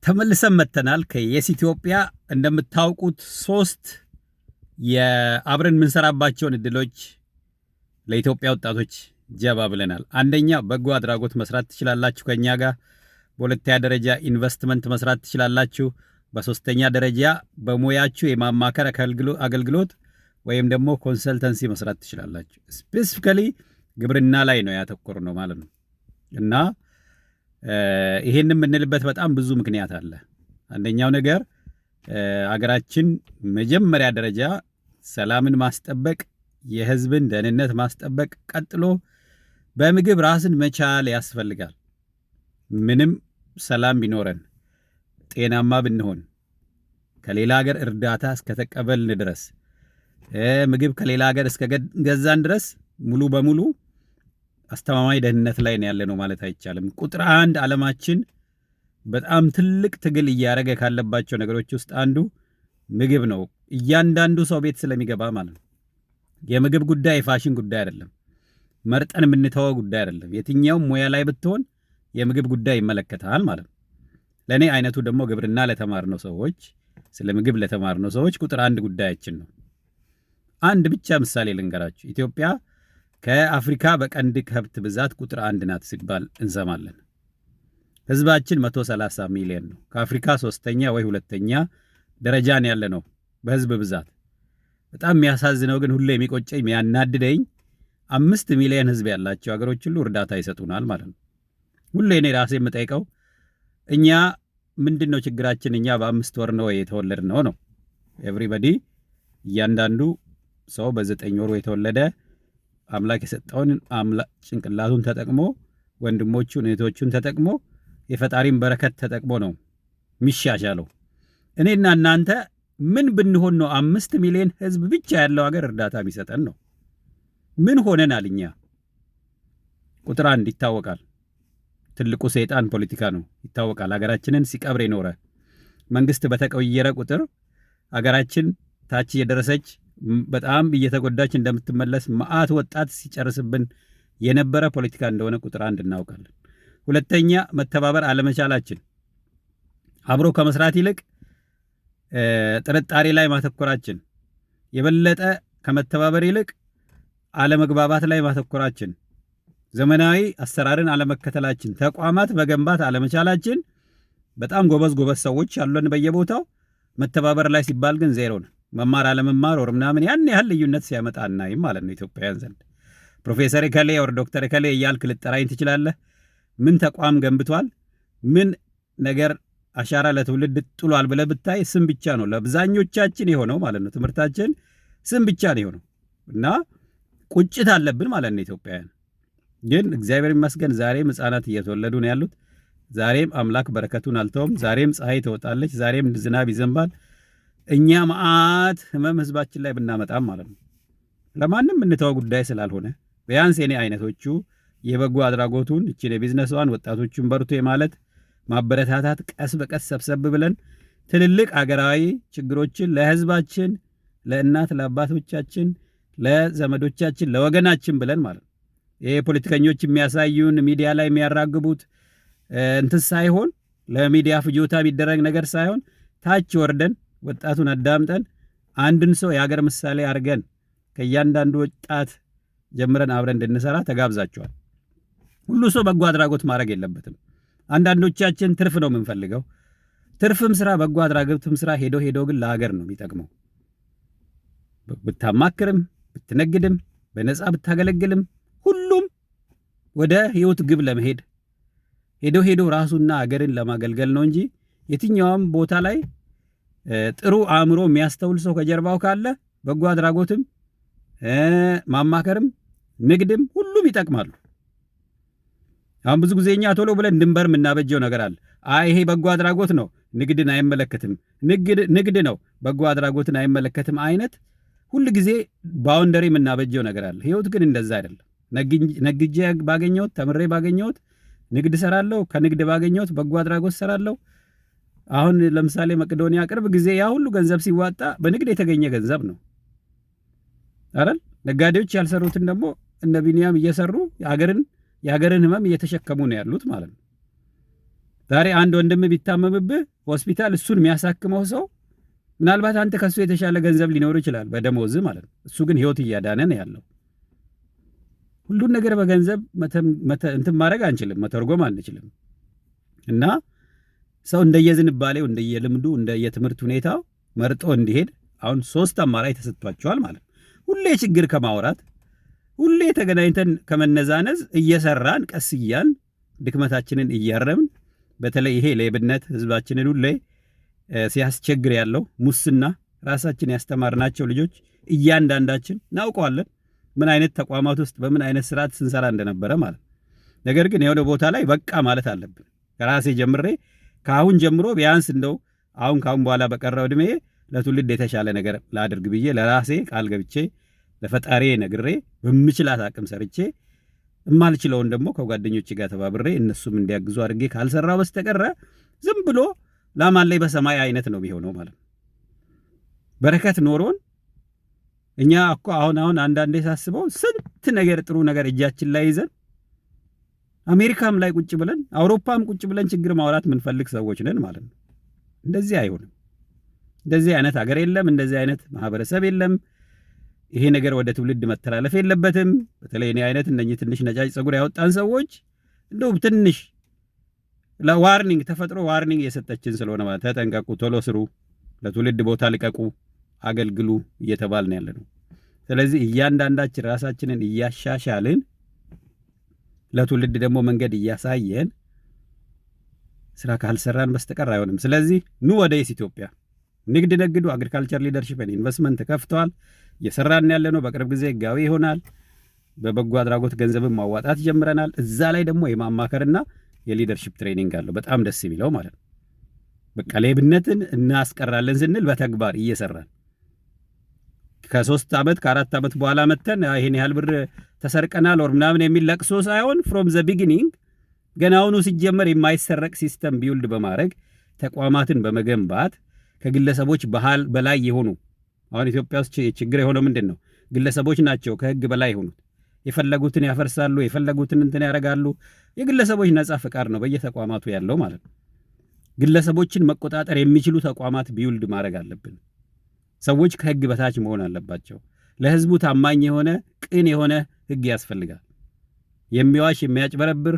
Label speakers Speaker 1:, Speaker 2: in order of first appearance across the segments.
Speaker 1: ተመልሰን መተናል ከየስ ኢትዮጵያ። እንደምታውቁት 3 የአብረን የምንሰራባቸውን እድሎች ለኢትዮጵያ ወጣቶች ጀባ ብለናል። አንደኛ በጎ አድራጎት መስራት ትችላላችሁ ከኛ ጋር። በሁለተኛ ደረጃ ኢንቨስትመንት መስራት ትችላላችሁ። በሶስተኛ ደረጃ በሙያችሁ የማማከር አገልግሎት ወይም ደግሞ ኮንሰልተንሲ መስራት ትችላላችሁ። ስፔሲፊካሊ ግብርና ላይ ነው ያተኮር ነው ማለት ነው እና ይሄንን የምንልበት በጣም ብዙ ምክንያት አለ። አንደኛው ነገር አገራችን መጀመሪያ ደረጃ ሰላምን ማስጠበቅ፣ የህዝብን ደህንነት ማስጠበቅ፣ ቀጥሎ በምግብ ራስን መቻል ያስፈልጋል። ምንም ሰላም ቢኖረን ጤናማ ብንሆን ከሌላ ሀገር እርዳታ እስከተቀበልን ድረስ ምግብ ከሌላ ሀገር እስከገዛን ድረስ ሙሉ በሙሉ አስተማማኝ ደህንነት ላይ ነው ያለነው ማለት አይቻልም። ቁጥር 1 ዓለማችን በጣም ትልቅ ትግል እያደረገ ካለባቸው ነገሮች ውስጥ አንዱ ምግብ ነው። እያንዳንዱ ሰው ቤት ስለሚገባ ማለት ነው። የምግብ ጉዳይ የፋሽን ጉዳይ አይደለም። መርጠን የምንተወው ጉዳይ አይደለም። የትኛውም ሙያ ላይ ብትሆን የምግብ ጉዳይ ይመለከታል ማለት ነው። ለኔ አይነቱ ደግሞ ግብርና ለተማርነው ሰዎች፣ ስለ ምግብ ለተማርነው ሰዎች ቁጥር 1 ጉዳያችን ነው። አንድ ብቻ ምሳሌ ልንገራችሁ። ኢትዮጵያ ከአፍሪካ በቀንድ ከብት ብዛት ቁጥር 1 ናት ሲባል እንሰማለን። ህዝባችን 130 ሚሊዮን ነው። ከአፍሪካ 3ኛ ወይ 2ኛ ደረጃን ያለ ነው በህዝብ ብዛት። በጣም የሚያሳዝነው ግን ሁሌ የሚቆጨኝ የሚያናድደኝ 5 ሚሊዮን ህዝብ ያላቸው ሀገሮች ሁሉ እርዳታ ይሰጡናል ማለት ነው። ሁሌ እኔ ራሴ የምጠይቀው እኛ ምንድነው ችግራችን? እኛ በ5 ወር ነው የተወለድነው ነው። ኤቭሪባዲ እያንዳንዱ ሰው በ9 ወር የተወለደ አምላክ የሰጠውን ጭንቅላቱን ተጠቅሞ ወንድሞቹን እህቶቹን ተጠቅሞ የፈጣሪን በረከት ተጠቅሞ ነው የሚሻሻለው። እኔና እናንተ ምን ብንሆን ነው 5 ሚሊዮን ህዝብ ብቻ ያለው ሀገር እርዳታ የሚሰጠን ነው? ምን ሆነናል እኛ? ቁጥር 1 ይታወቃል። ትልቁ ሰይጣን ፖለቲካ ነው ይታወቃል። ሀገራችንን ሲቀብር የኖረ መንግስት በተቀየረ ቁጥር ሀገራችን ታች እየደረሰች በጣም እየተጎዳች እንደምትመለስ መዓት ወጣት ሲጨርስብን የነበረ ፖለቲካ እንደሆነ ቁጥር 1 እናውቃለን። ሁለተኛ መተባበር አለመቻላችን፣ አብሮ ከመስራት ይልቅ ጥርጣሬ ላይ ማተኮራችን፣ የበለጠ ከመተባበር ይልቅ አለመግባባት ላይ ማተኮራችን፣ ዘመናዊ አሰራርን አለመከተላችን፣ ተቋማት መገንባት አለመቻላችን። በጣም ጎበዝ ሰዎች ያሉን በየቦታው መተባበር ላይ ሲባል ግን ዜሮ ነው። መማር አለመማር ወር ምናምን ያን ያህል ልዩነት ሲያመጣ እናይም ማለት ነው ኢትዮጵያውያን ዘንድ። ፕሮፌሰር ከሌ ወር ዶክተር ከሌ እያልክ ልጠራኝ ትችላለህ። ምን ተቋም ገንብቷል? ምን ነገር አሻራ ለትውልድ ጥሏል ብለህ ብታይ ስም ብቻ ነው ለብዛኞቻችን የሆነው ማለት ነው። ትምህርታችን ስም ብቻ ነው የሆነው እና ቁጭት አለብን ማለት ነው ኢትዮጵያውያን። ግን እግዚአብሔር ይመስገን ዛሬም ህፃናት እየተወለዱ ነው ያሉት። ዛሬም አምላክ በረከቱን አልተውም። ዛሬም ፀሐይ ትወጣለች። ዛሬም ዝናብ ይዘንባል። እኛ መዓት ህመም ህዝባችን ላይ ብናመጣም ማለት ነው ለማንም እንተው ጉዳይ ስላልሆነ ቢያንስ የኔ አይነቶቹ የበጎ አድራጎቱን እቺን የቢዝነስዋን ወጣቶቹን በርቱ የማለት ማበረታታት፣ ቀስ በቀስ ሰብሰብ ብለን ትልልቅ አገራዊ ችግሮችን ለህዝባችን፣ ለእናት ለአባቶቻችን፣ ለዘመዶቻችን፣ ለወገናችን ብለን ማለት ነው። ይሄ ፖለቲከኞች የሚያሳዩን ሚዲያ ላይ የሚያራግቡት እንትን ሳይሆን ለሚዲያ ፍጆታ የሚደረግ ነገር ሳይሆን ታች ወርደን ወጣቱን አዳምጠን አንድን ሰው የሀገር ምሳሌ አድርገን ከእያንዳንዱ ወጣት ጀምረን አብረን እንድንሰራ ተጋብዛቸዋል። ሁሉ ሰው በጎ አድራጎት ማድረግ የለበትም። አንዳንዶቻችን ትርፍ ነው የምንፈልገው። ትርፍም ስራ በጎ አድራጎትም ስራ ሄዶ ግን ለሀገር ነው የሚጠቅመው። ብታማክርም ብትነግድም በነፃ ብታገለግልም ሁሉም ወደ ህይወት ግብ ለመሄድ ሄዶ ራሱና ሀገርን ለማገልገል ነው እንጂ የትኛውም ቦታ ላይ ጥሩ አእምሮ የሚያስተውል ሰው ከጀርባው ካለ በጎ አድራጎትም ማማከርም ንግድም ሁሉም ይጠቅማሉ። አሁን ብዙ ጊዜ እኛ ቶሎ ብለን ድንበር የምናበጀው ነገር አለ። ይሄ በጎ አድራጎት ነው ነግድን አይመለከትም፣ ንግድ ነው በጎ አድራጎትን አይመለከትም አይነት ሁሉ ጊዜ ባውንደሪ የምናበጀው ነገር አለ። ህይወት ግን እንደዛ አይደለም። ነግጄ ባገኘሁት ተምሬ ባገኘሁት ንግድ ሰራለሁ፣ ከንግድ ባገኘሁት በጎ አድራጎት ሰራለሁ። አሁን ለምሳሌ መቄዶንያ ቅርብ ጊዜ ያ ሁሉ ገንዘብ ሲዋጣ በንግድ የተገኘ ገንዘብ ነው አይደል? ነጋዴዎች ያልሰሩትን ደግሞ እነ ቢኒያም እየሰሩ የሀገርን ህመም እየተሸከሙ ነው ያሉት ማለት ነው። ዛሬ አንድ ወንድም ቢታመምብህ ሆስፒታል እሱን የሚያሳክመው ሰው ምናልባት አንተ ከሱ የተሻለ ገንዘብ ሊኖር ይችላል በደሞዝ ማለት ነው። እሱ ግን ህይወት እያዳነ ነው ያለው። ሁሉን ነገር በገንዘብ እንትን ማድረግ አንችልም፣ መተርጎም አንችልም። እና ሰው እንደየዝንባሌው እንደየልምዱ እንደየትምህርት ሁኔታው መርጦ እንዲሄድ አሁን 3 አማራጭ ተሰጥቷቸዋል ማለት ነው። ሁሌ ችግር ከማውራት ሁሌ ተገናኝተን ከመነዛነዝ እየሰራን ቀስ እያልን ድክመታችንን እያረምን በተለይ ይሄ ሌብነት ህዝባችንን ሁሌ ሲያስቸግር ያለው ሙስና ራሳችን ያስተማርናቸው ልጆች እያንዳንዳችን እናውቀዋለን ምን አይነት ተቋማት ውስጥ በምን አይነት ስርዓት ስንሰራ እንደነበረ ማለት። ነገር ግን የሆነ ቦታ ላይ በቃ ማለት አለብን። ከራሴ ጀምሬ ከአሁን ጀምሮ ቢያንስ እንደው ካሁን በኋላ በቀረው እድሜ ለትውልድ የተሻለ ነገር ላድርግ ብዬ ለራሴ ቃል ገብቼ ለፈጣሪ ነግሬ በምችላት አቅም ሰርቼ እማልችለውን ደግሞ ከጓደኞቼ ጋር ተባብሬ እነሱም እንዲያግዙ አድርጌ ካልሰራው በስተቀረ ዝም ብሎ ላማን ላይ በሰማይ አይነት ነው የሚሆነው ማለት። በረከት ኖሮን እኛ እኮ አሁን አንዳንዴ ሳስበው ስንት ነገር ጥሩ ነገር እጃችን ላይ ይዘን አሜሪካም ላይ ቁጭ ብለን አውሮፓም ቁጭ ብለን ችግር ማውራት የምንፈልግ ሰዎች ነን ማለት ነው። እንደዚህ አይሆንም። እንደዚህ አይነት ሀገር የለም፣ እንደዚህ አይነት ማህበረሰብ የለም። ይሄ ነገር ወደ ትውልድ መተላለፍ የለበትም። በተለይ እኔ አይነት እነኚህ ትንሽ ነጫጭ ጸጉር ያወጣን ሰዎች እንደው ትንሽ ለዋርኒንግ ተፈጥሮ ዋርኒንግ የሰጠችን ስለሆነ ማለት ተጠንቀቁ፣ ቶሎ ስሩ፣ ለትውልድ ቦታ ልቀቁ፣ አገልግሉ እየተባልን ያለ ነው። ስለዚህ እያንዳንዳችን ራሳችንን እያሻሻልን ለትውልድ ደግሞ መንገድ እያሳየን ስራ ካልሰራን በስተቀር አይሆንም። ስለዚህ ኑ ወደ ኢትዮጵያ ንግድ ነግዱ። አግሪካልቸር ሊደርሺፕ ኤንድ ኢንቨስትመንት ከፍተዋል። እየሰራን ያለ ነው። በቅርብ ጊዜ ህጋዊ ይሆናል። በበጎ አድራጎት ገንዘብን ማዋጣት ጀምረናል። እዛ ላይ ደግሞ የማማከርና የሊደርሺፕ ትሬኒንግ አለው። በጣም ደስ የሚለው ማለት ነው። በቃ ሌብነትን እናስቀራለን ስንል በተግባር እየሰራን ከ3 ዓመት ከ4 ዓመት በኋላ መተን ይሄን ያህል ብር ተሰርቀናል ወር ምናምን የሚል ለቅሶ ሳይሆን ፍሮም ዘ ቢጊኒንግ ገናውኑ ሲጀመር የማይሰረቅ ሲስተም ቢውልድ በማድረግ ተቋማትን በመገንባት ከግለሰቦች ባህል በላይ የሆኑ አሁን ኢትዮጵያ ውስጥ ችግር የሆነው ምንድን ነው? ግለሰቦች ናቸው ከህግ በላይ የሆኑት። የፈለጉትን ያፈርሳሉ፣ የፈለጉትን እንትን ያደርጋሉ። የግለሰቦች ነጻ ፍቃድ ነው በየተቋማቱ ያለው ማለት ነው። ግለሰቦችን መቆጣጠር የሚችሉ ተቋማት ቢውልድ ማድረግ አለብን። ሰዎች ከህግ በታች መሆን አለባቸው። ለህዝቡ ታማኝ የሆነ ቅን የሆነ ህግ ያስፈልጋል። የሚዋሽ የሚያጭበረብር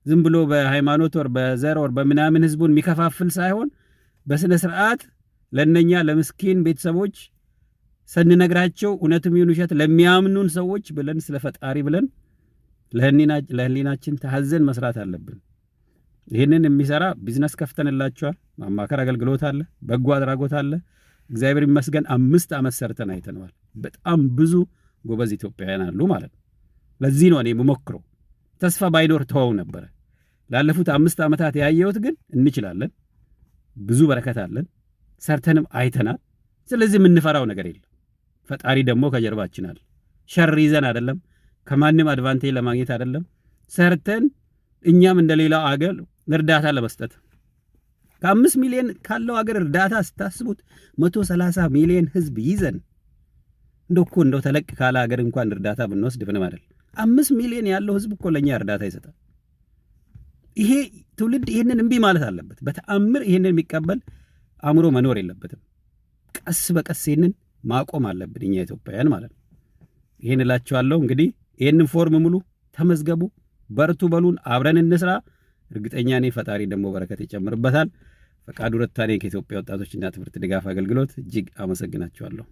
Speaker 1: ዝም ብሎ በሃይማኖት ወር በዘር ወር በምናምን ህዝቡን የሚከፋፍል ሳይሆን በስነ ስርዓት ለነኛ ለምስኪን ቤተሰቦች ስንነግራቸው እውነትም ይሁን ውሸት ለሚያምኑን ሰዎች ብለን ስለፈጣሪ ብለን ለህሊናችን ተሐዘን መስራት አለብን። ይህንን የሚሰራ ቢዝነስ ከፍተንላቸዋል። ማማከር አገልግሎት አለ፣ በጎ አድራጎት አለ። እግዚአብሔር ይመስገን 5 ዓመት ሰርተን አይተነዋል። በጣም ብዙ ጎበዝ ኢትዮጵያውያን አሉ ማለት ነው። ለዚህ ነው እኔ የምሞክረው። ተስፋ ባይኖር ተወው ነበረ። ላለፉት 5 ዓመታት ያየሁት ግን እንችላለን፣ ብዙ በረከት አለን፣ ሰርተንም አይተናል። ስለዚህ የምንፈራው ነገር የለም። ፈጣሪ ደግሞ ከጀርባችን አለ። ሸር ይዘን አይደለም፣ ከማንም አድቫንቴጅ ለማግኘት አይደለም፣ ሰርተን እኛም እንደሌላው አገር እርዳታ ለመስጠት። ከ5 ሚሊዮን ካለው አገር እርዳታ ስታስቡት 130 ሚሊዮን ህዝብ ይዘን እንደው ተለቅ ካለ አገር እንኳን እርዳታ ብንወስድ ምንም አይደል። 5 ሚሊዮን ያለው ህዝብ እኮ ለኛ እርዳታ ይሰጣል። ይሄ ትውልድ ይሄንን እምቢ ማለት አለበት። በተአምር ይሄንን የሚቀበል አእምሮ መኖር የለበትም። ቀስ በቀስ ይሄንን ማቆም አለብን እኛ ኢትዮጵያውያን ማለት ነው። ይሄን እላችኋለሁ። እንግዲህ ይሄንን ፎርም ሙሉ፣ ተመዝገቡ፣ በርቱ በሉን፣ አብረን እንስራ። እርግጠኛ ነኝ ፈጣሪ ደግሞ በረከት ይጨምርበታል። ፈቃዱ ረታ ነኝ ከኢትዮጵያ ወጣቶችና ትምህርት ድጋፍ አገልግሎት። እጅግ አመሰግናችኋለሁ።